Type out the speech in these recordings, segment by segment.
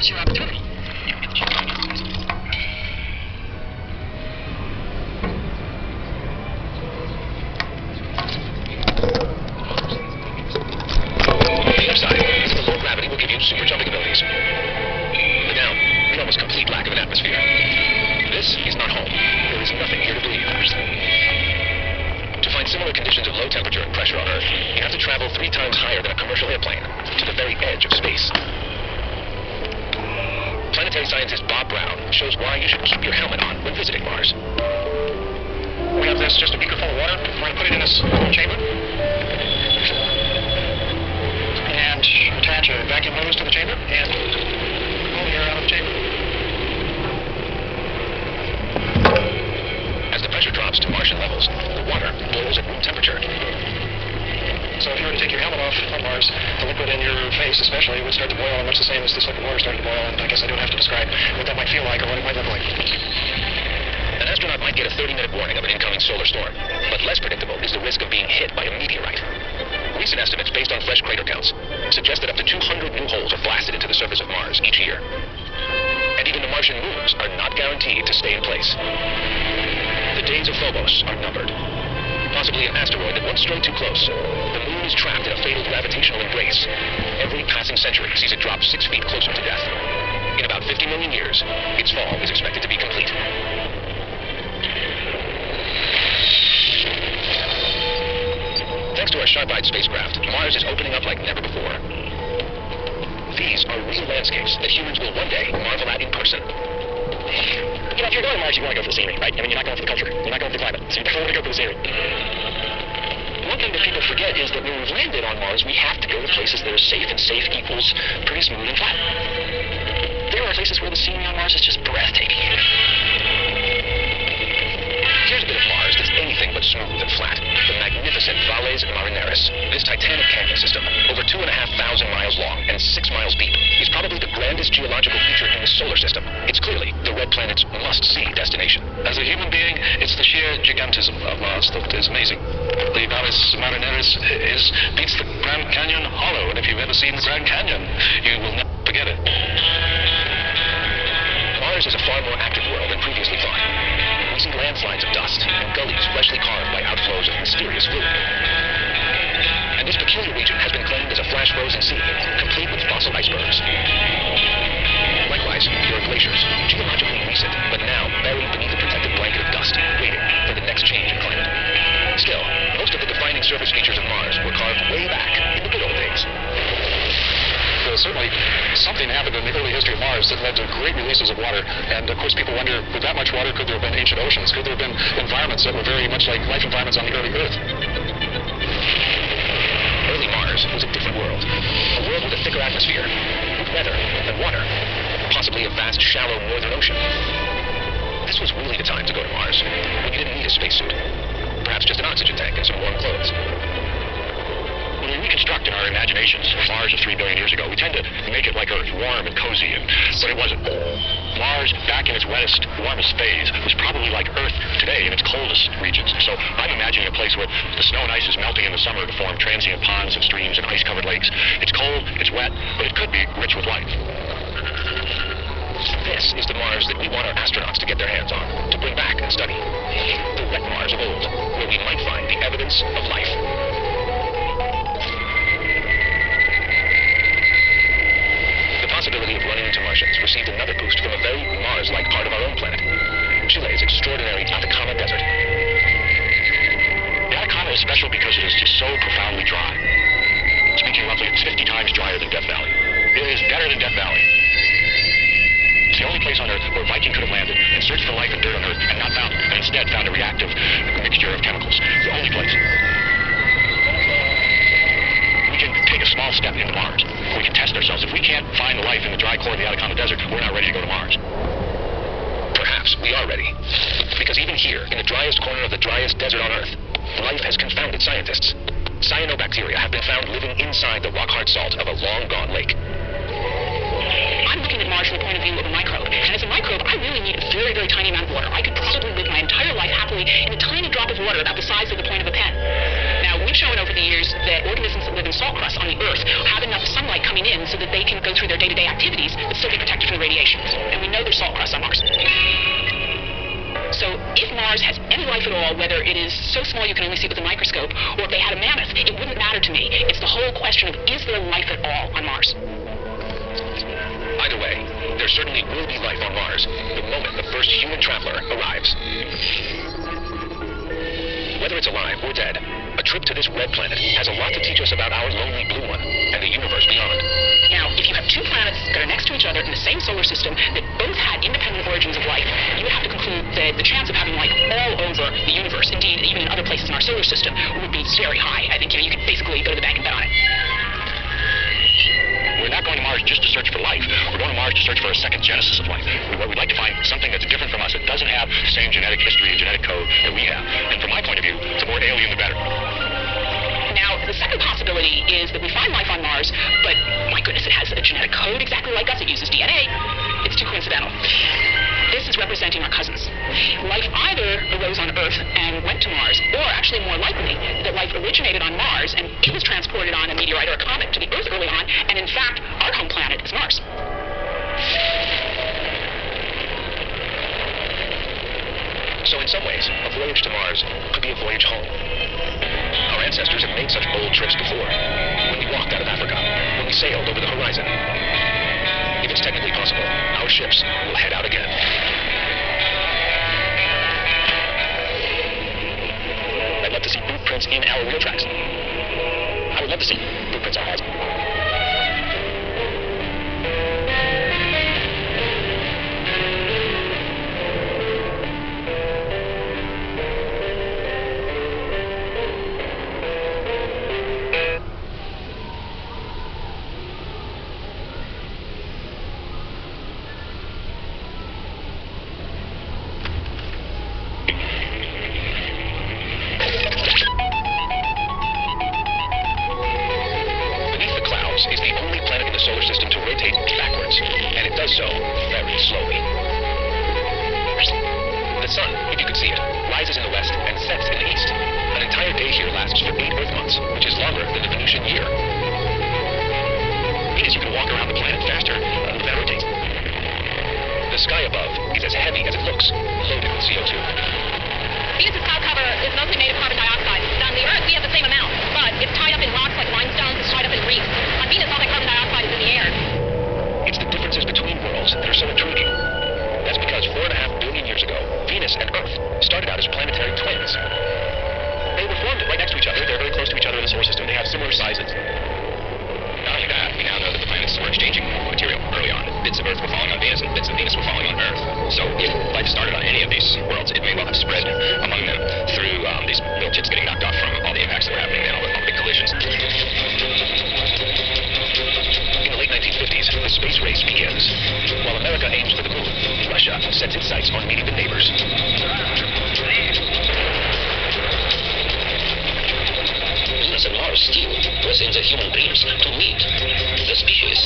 It's your opportunity. The upside is that the low gravity will give you super jumping abilities. The down, the almost complete lack of an atmosphere. This is not home. There is nothing here to breathe. To find similar conditions of low temperature and pressure on Earth, you have to travel 3 times higher than a commercial airplane, to the very edge of space. Planetary scientist Bob Brown shows why you should keep your helmet on when visiting Mars. We have this, just a beaker full of water. We're going to put it in this little chamber. And attach a vacuum hose to the chamber and pull the air out of the chamber. As the pressure drops to Martian levels, the water boils at room temperature. So if you were to take your helmet off on Mars, the liquid in your face especially would start to boil, and much the same as this liquid water started to boil, and I guess I don't have to describe what that might feel like or what it might look like. An astronaut might get a 30-minute warning of an incoming solar storm, but less predictable is the risk of being hit by a meteorite. Recent estimates based on fresh crater counts suggest that up to 200 new holes are blasted into the surface of Mars each year. And even the Martian moons are not guaranteed to stay in place. The days of Phobos are numbered. Possibly an asteroid that once strayed too close. The moon is trapped in a fatal gravitational embrace. Every passing century sees it drop 6 feet closer to death. In about 50 million years, its fall is expected to be complete. Thanks to our sharp-eyed spacecraft, Mars is opening up like never before. These are real landscapes that humans will one day marvel at in person. You know, if you're going to Mars, you want to go for the scenery, right? I mean, you're not going for the culture. You're not going for the climate. So you definitely want to go for the scenery. One thing that people forget is that when we've landed on Mars, we have to go to places that are safe, and safe equals pretty smooth and flat. There are places where the scenery on Mars is just breathtaking. Here's a bit of Mars that's anything but smooth and flat. The magnificent Valles Marineris. This titanic canyon system, over 2,500 miles long and 6 miles deep, is probably the grandest geological feature in the solar system. It's clearly the Red Planet's must-see destination. As a human being, it's the sheer gigantism of Mars that is amazing. The Valles Marineris beats the Grand Canyon hollow, and if you've ever seen the Grand Canyon, you will never forget it. Mars is a far more active world than previously thought. We see landslides of dust and gullies freshly carved by outflows of mysterious fluid. And this peculiar region has been claimed as a flash-frozen sea, complete with fossil icebergs. Likewise, there are glaciers, geologically recent, but now buried beneath a protective blanket of dust, waiting for the next change in climate. Still, most of the defining surface features of Mars were carved way back in the good old days. Certainly, something happened in the early history of Mars that led to great releases of water. And of course, people wonder, with that much water, could there have been ancient oceans? Could there have been environments that were very much like life environments on the early Earth? Early Mars was a different world. A world with a thicker atmosphere, with weather and water, possibly a vast, shallow northern ocean. This was really the time to go to Mars, when you didn't need a spacesuit. Perhaps just an oxygen tank and some warm clothes. When we reconstruct in our imaginations Mars of 3 billion years ago, we tend to make it like Earth, warm and cozy, but it wasn't. Mars, back in its wettest, warmest phase, was probably like Earth today in its coldest regions. So I'm imagining a place where the snow and ice is melting in the summer to form transient ponds and streams and ice-covered lakes. It's cold, it's wet, but it could be rich with life. This is the Mars that we want our astronauts to get their hands on, to bring back and study. The wet Mars of old, where we might find the evidence of life. The possibility of running into Martians received another boost from a very Mars-like part of our own planet, Chile's extraordinary Atacama Desert. The Atacama is special because it is just so profoundly dry. Speaking roughly, it's 50 times drier than Death Valley. It is better than Death Valley. It's the only place on Earth where a Viking could have landed and searched for life and dirt on Earth and not found it, and instead found a reactive mixture of chemicals. The only place. We can take a small step into Mars. We can test ourselves. If we can't find the life in the dry core of the Atacama Desert, we're not ready to go to Mars. Perhaps we are ready. Because even here, in the driest corner of the driest desert on Earth, life has confounded scientists. Cyanobacteria have been found living inside the rock-hard salt of a long-gone lake. I'm looking at Mars from the point of view of a microbe. And as a microbe, I really need a very, very tiny amount of water. I could probably live my entire life happily in a tiny drop of water about the size of the point of a pen. Now, we've shown over the years that organisms that live in salt crust on the Earth have enough sunlight coming in so that they can go through their day-to-day activities but still be protected radiation, and we know there's salt crusts on Mars. So if Mars has any life at all, whether it is so small you can only see it with a microscope, or if they had a mammoth, it wouldn't matter to me. It's the whole question of, is there life at all on Mars? Either way, there certainly will be life on Mars the moment the first human traveler arrives. Whether it's alive or dead, a trip to this red planet has a lot to teach us about our lonely blue one and the universe beyond. Now, if you have two planets that are next to each other in the same solar system that both had independent origins of life, you would have to conclude that the chance of having life all over the universe, indeed even in other places in our solar system, would be very high. I think you could basically go to the bank and bet on it. We're not going to Mars just to search for life. We're going to Mars to search for a second genesis of life. We'd like to find something that's different from us, that doesn't have the same genetic history and genetic code that we have. And from my point of view, the more alien, the better. Now, the second possibility is that we find life on Mars, but my goodness, it has a genetic code exactly like us. It uses DNA. It's too coincidental. This is representing our cousins. Life either arose on Earth and went to Mars, or actually more likely that life originated on Mars and it was transported on a meteorite or a comet to the Earth early on, and in fact, our home planet is Mars. So in some ways, a voyage to Mars could be a voyage home. Our ancestors have made such bold trips before. When we walked out of Africa, when we sailed over the horizon. If it's technically possible, our ships will head out again. I'd love to see boot prints in our wheel tracks. I would love to see boot prints on Mars. Is the only planet in the solar system to rotate backwards, and it does so very slowly. The sun, if you could see it, rises in the west and sets in the east. An entire day here lasts for 8 Earth months, which is longer than the Venusian year. Venus, you can walk around the planet faster than it rotates. The sky above is as heavy as it looks, loaded with CO2. Venus's cloud cover is mostly made of carbon dioxide. On the Earth, we have the same amount, but it's tied up in rocks like limestone. It's tied up in reefs. On Venus, all that carbon dioxide is in the air. It's the differences between worlds that are so intriguing. That's because 4.5 billion years ago, Venus and Earth started out as planetary twins. They were formed right next to each other. They're very close to each other in the solar system. They have similar sizes. Not only that, we now know that the planets were exchanging material early on. Bits of Earth were falling on Venus, and bits of Venus were falling on Earth. So if life started on any of these worlds, it may well have spread among them through these little chips getting knocked off from all the impacts that were happening now, all the big collisions. In the late 1950s, the space race begins. While America aims for the moon, Russia sets its sights on meeting the neighbors. Venus and Mars still was in the human dreams to meet the species,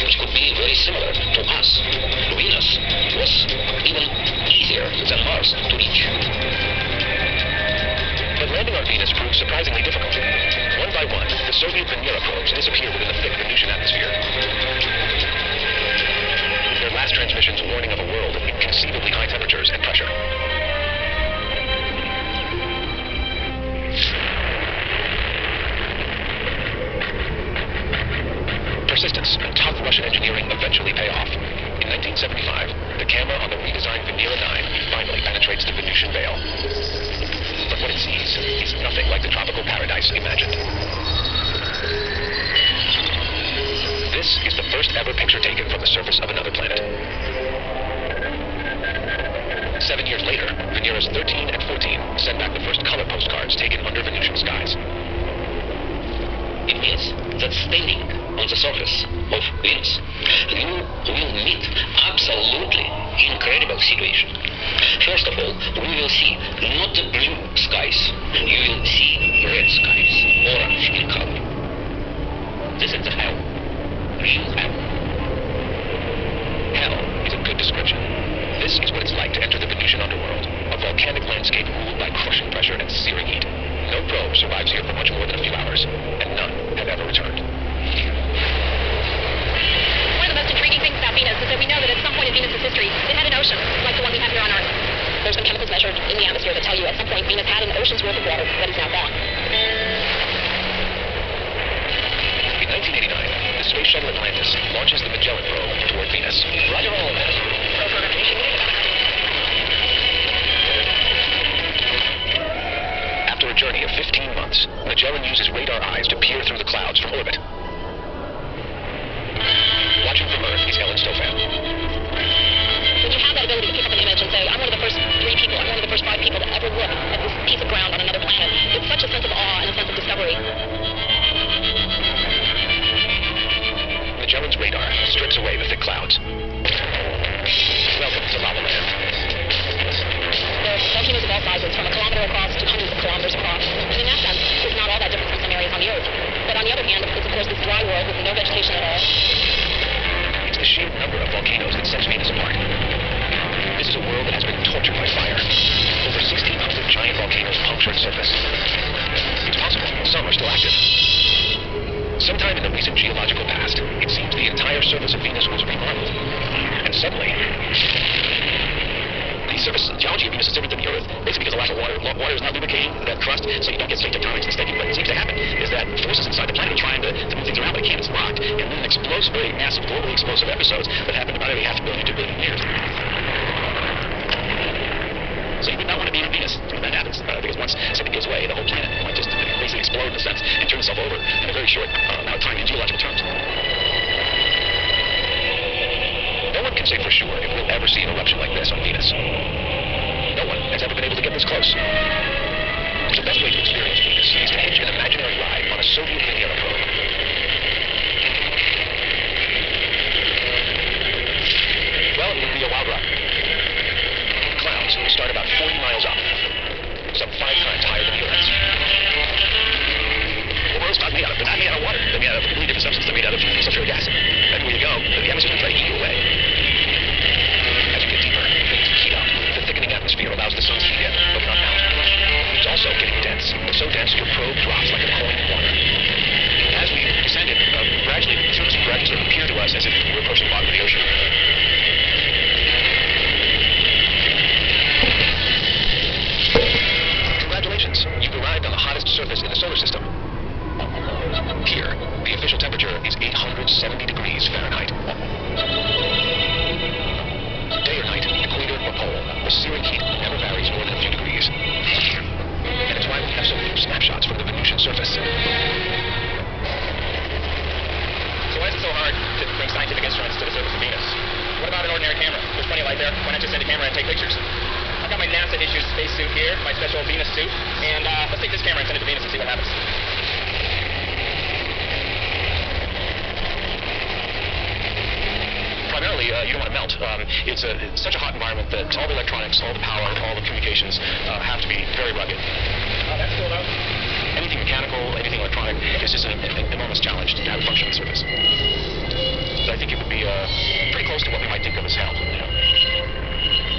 which could be very similar to us. Venus was even easier than Mars to reach. But landing on Venus proved surprisingly difficult. One by one, the Soviet Venera probes disappear within the thick Venusian atmosphere. Their last transmissions warning of a world of inconceivably high temperatures and pressure. Persistence and tough Russian engineering eventually pay off. In 1975, the camera on the redesigned Venera 9 finally penetrates the Venusian veil. But what it sees is nothing like the tropical paradise imagined. This is the first ever picture taken from the surface of another planet. 7 years later, Veneras 13 and 14 sent back the first color postcards taken under Venusian skies. It means that standing on the surface of Venus, you will meet absolutely incredible situation. First of all, we will see not the blue skies, you will see red skies, orange in color. This is the hell. Real hell. Hell is a good description. This is what it's like to enter the Venusian underworld, a volcanic landscape ruled by crushing pressure and searing heat. No probe survives here for much more than a few hours, and none have ever returned. One of the most intriguing things about Venus is that we know that at some point point in Venus's history, it had an ocean, like the one we have here on Earth. There's been chemicals measured in the atmosphere that tell you at some point Venus had an ocean's worth of water that is now gone. In 1989, the space shuttle Atlantis launches the Magellan probe toward Venus. Roger all of that. After a journey of 15 months, Magellan uses radar eyes to peer through the clouds from orbit. Watching from Earth is Ellen Stofan. When you have that ability to pick up an image and say, I'm one of the first 3 people, I'm one of the first 5 people to ever look at this piece of ground on another planet, it's such a sense of awe and a sense of discovery. Magellan's radar strips away the thick clouds. Welcome to Lava Land. There are volcanoes of all sizes, from a kilometer across to hundreds of kilometers across. And in that sense, it's not all that different from some areas on the Earth. But on the other hand, it's of course this dry world with no vegetation at all. It's the sheer number of volcanoes that sets Venus apart. This is a world that has been tortured by fire. Over 1,600 giant volcanoes puncture its surface. It's possible some are still active. Sometime in the recent geological past, it seems the entire surface of Venus was remodeled. And suddenly, the geology of Venus is different than the Earth, basically because of lack of water. Water is not lubricating that crust, so you don't get plate tectonics. Instead, what seems to happen is that forces inside the planet are trying to move things around, but it can't. It's locked. And then an explosive, very massive, globally explosive episodes that happen about every 500 million to 1 billion years. So you would not want to be on Venus when that happens, because once something gives way, the whole planet might just basically explode in a sense and turn itself over in a very short amount of time in geological terms. No one can say for sure if we'll ever see an eruption like this on Venus. No one has ever been able to get this close. The best way to experience Venus is to hitch an imaginary ride on a Soviet Venera probe. Well, it would be a wild ride. Clouds start about 40 miles up, some 5 times higher than the Earth's. What are those clouds made out of? They're not made out of water. They're made out of a completely different substance. They're made out of sulfuric acid. Everywhere you go, the atmosphere can try to eat you away. As you get deeper, things heat up. The thickening atmosphere allows the sun's heat in, but not out. It's also getting dense. So dense, your probe drops like a coin in water. As we descended, gradually, the surface will gradually sort of appear to us as if we're approaching the bottom of the ocean. Congratulations, you've arrived on the hottest surface in the solar system. Here, the official temperature is 870 degrees Fahrenheit. Day or night, equator or pole, the searing heat never varies more than a few degrees. And it's why we have so few snapshots from the Venusian surface. So why is it so hard to bring scientific instruments to the surface of Venus? What about an ordinary camera? There's plenty of light there. Why not just send a camera and take pictures? I've got my NASA-issued spacesuit here, my special Venus suit, and let's take this camera and send it to Venus and see what happens. Primarily, you don't want to melt. It's such a hot environment that all the electronics, all the power, all the communications have to be very rugged. That's cool, though. Anything mechanical, anything electronic is just an enormous challenge to have it function on the surface. But I think it would be pretty close to what we might think of as hell. You know?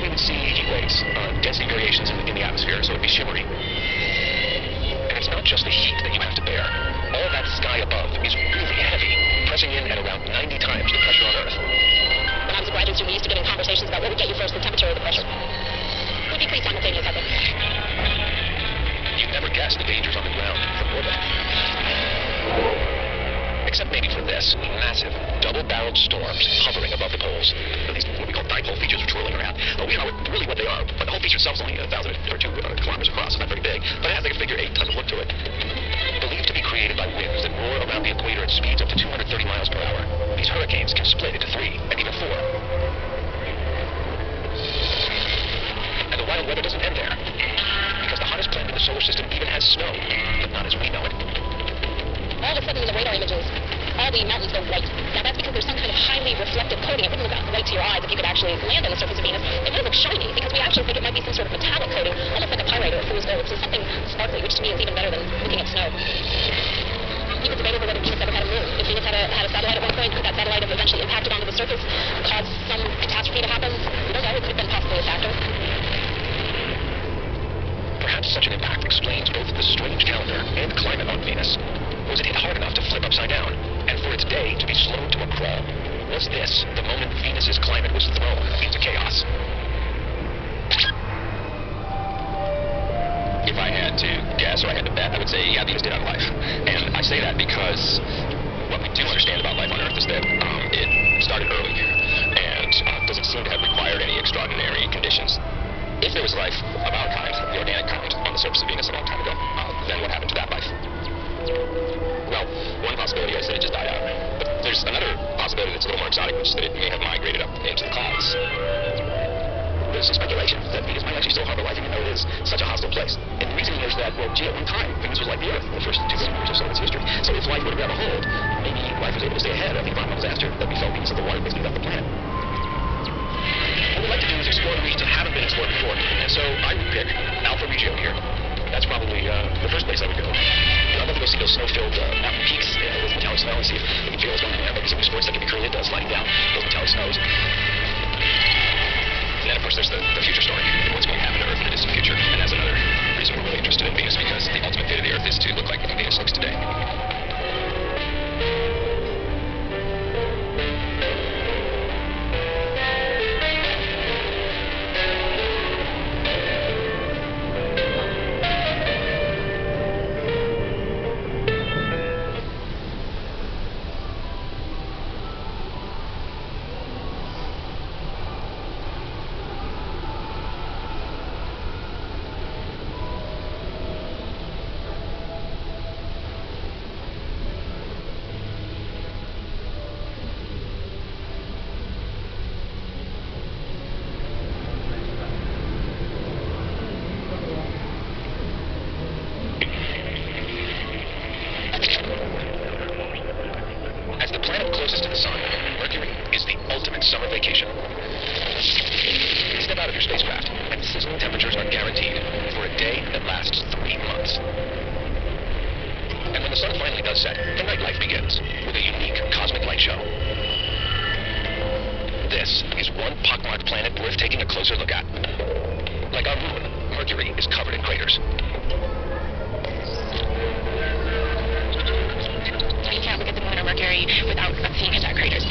We would see heat waves, density variations in the atmosphere, so it would be shimmery. And it's not just the heat that you have to bear. All that sky above is really heavy, pressing in at around 90 times the pressure on Earth. When I was a graduate student, we used to get in conversations about what would get you first, the temperature or the pressure. It would be pretty simultaneous, I think. You'd never guess the dangers on the ground from orbit. Except maybe for this, massive, double-barreled storms hovering above the poles. These what we call dipole features are twirling around. We don't know really what they are, but the whole feature itself is only 1,000 or 2 kilometers across, so not very big, but it has like a figure 8 type of look to it. Believed to be created by winds that roar around the equator at speeds up to 230 miles per hour. These hurricanes can split into 3 and even 4. And the wild weather doesn't end there, because the hottest planet in the solar system even has snow, but not as we know it. All of a sudden in the radar images, all the mountains go white. Now that's because there's some kind of highly reflective coating. It wouldn't look white to your eyes if you could actually land on the surface of Venus. It would look shiny because we actually think it might be some sort of metallic coating, almost like a pyrite or a fool's gold. So something sparkly, which to me is even better than looking at snow. You could debate over whether Venus ever had a moon. If Venus had a satellite at one point, could that satellite have eventually impacted onto the surface, caused some catastrophe to happen? We don't know. It could have been possibly a factor. Perhaps such an impact explains both the strange calendar and climate on Venus. Was it hit hard enough to flip upside down, and for its day to be slowed to a crawl? Was this the moment Venus's climate was thrown into chaos. If I had to guess or I had to bet, I would say, yeah, Venus did have life. And I say that because what we do understand about life on Earth is that it started early and doesn't seem to have required any extraordinary conditions. If there was life of our kind, the organic kind, on the surface of Venus a long time ago, then what happened to that life? Well, one possibility is that it just died out. But there's another possibility that's a little more exotic, which is that it may have migrated up into the clouds. There's some speculation that Venus might actually still harbor life, even though it is such a hostile place. And the reason is that, well, gee, at one time, Venus was like the Earth for the first 2 billion years or so of its history. So if life were to grab a hold, maybe life was able to stay ahead of the environmental disaster that befell Venus of the water basically left the planet. What we'd like to do is explore the regions that haven't been explored before. And so I would pick Alpha Regio here. That's probably the first place I would go. I'd love to go see those snow-filled mountain peaks with metallic snow and see if we can feel what's going on there. Maybe some sports that can be curly does sliding down those metallic snows. And then, of course, there's the future story, what's going to happen to Earth in the distant future. And that's another reason we're really interested in Venus, because the ultimate fate of the Earth is to look like Venus looks today. Closest to the sun, Mercury is the ultimate summer vacation. Step out of your spacecraft, and sizzling temperatures are guaranteed for a day that lasts 3 months. And when the sun finally does set, the nightlife begins with a unique cosmic light show. This is one pockmarked planet worth taking a closer look at. Like our moon, Mercury is covered in craters. You can't look at the moon or Mercury without seeing exact craters.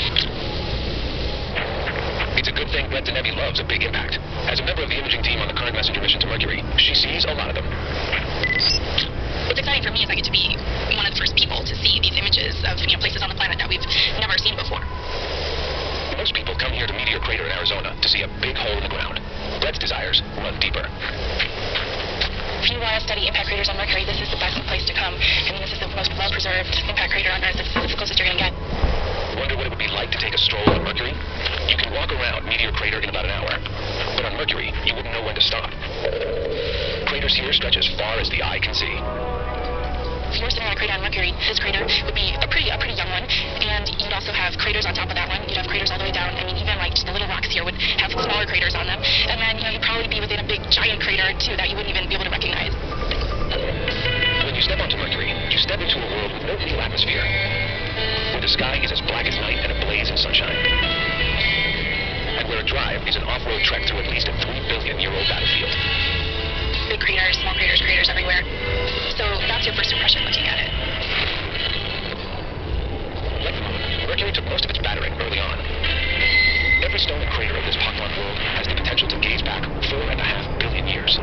It's a good thing Brett Denevi loves a big impact. As a member of the imaging team on the current Messenger mission to Mercury, she sees a lot of them. What's exciting for me is I get to be one of the first people to see these images of places on the planet that we've never seen before. Most people come here to Meteor Crater in Arizona to see a big hole in the ground. Brett's desires run deeper. If you want to study impact craters on Mercury, this is the best place to come. I mean, this is the most well-preserved impact crater on Earth. It's the closest you're going to get. Wonder what it would be like to take a stroll on Mercury? You can walk around Meteor Crater in about an hour. But on Mercury, you wouldn't know when to stop. Craters here stretch as far as the eye can see. If you were sitting on a crater on Mercury, this crater would be a pretty young one, and you'd also have craters on top of that one. You'd have craters all the way down. I mean, even like just the little rocks here would have smaller craters on them, and then you'd probably be within a big giant crater too that you wouldn't even be able to recognize. When you step onto Mercury, you step into a world with no real atmosphere, where the sky is as black as night and ablaze in sunshine, and where a drive is an off-road trek through at least a 3 billion-year-old battlefield. Big craters, small craters, craters everywhere. So that's your first impression looking at it. Like the moon, Mercury took most of its battering early on. Every stone and crater of this pockmarked world has the potential to gaze back 4.5 billion years.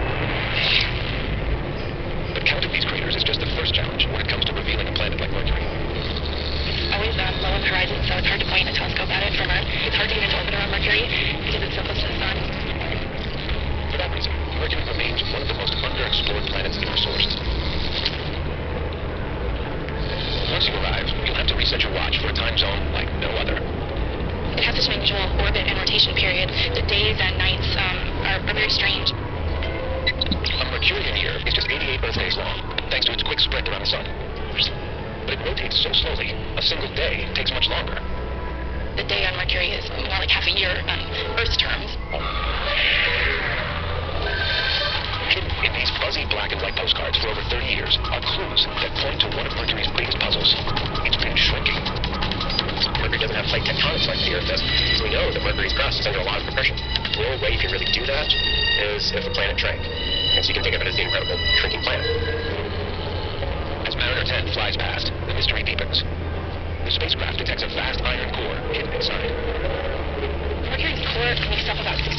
But counting these craters is just the first challenge when it comes to revealing a planet like Mercury. Always low on the horizon, so it's hard to point a telescope at it from Earth. It's hard to get into orbit around Mercury because it's so close to the sun. For that reason, Mercury remains one of the most underexplored planets in our solar system. Once you arrive, you'll have to reset your watch for a time zone like no other. It has such an unusual orbit and rotation period. The days and nights are very strange. A Mercurian year is just 88 Earth days long, thanks to its quick sprint around the sun. But it rotates so slowly, a single day takes much longer. The day on Mercury is more like half a year on Earth's terms. Hidden in these fuzzy black and white postcards for over 30 years are clues that point to one of Mercury's biggest puzzles. It's been shrinking. Mercury doesn't have plate tectonics like the Earth does, so we know that Mercury's crust is under a lot of compression. The only way you can really do that is if the planet shrank. And so you can think of it as the incredible shrinking planet. As Mariner 10 flies past, the mystery deepens. The spacecraft detects a vast iron core hidden inside. Mercury's core can be stuff about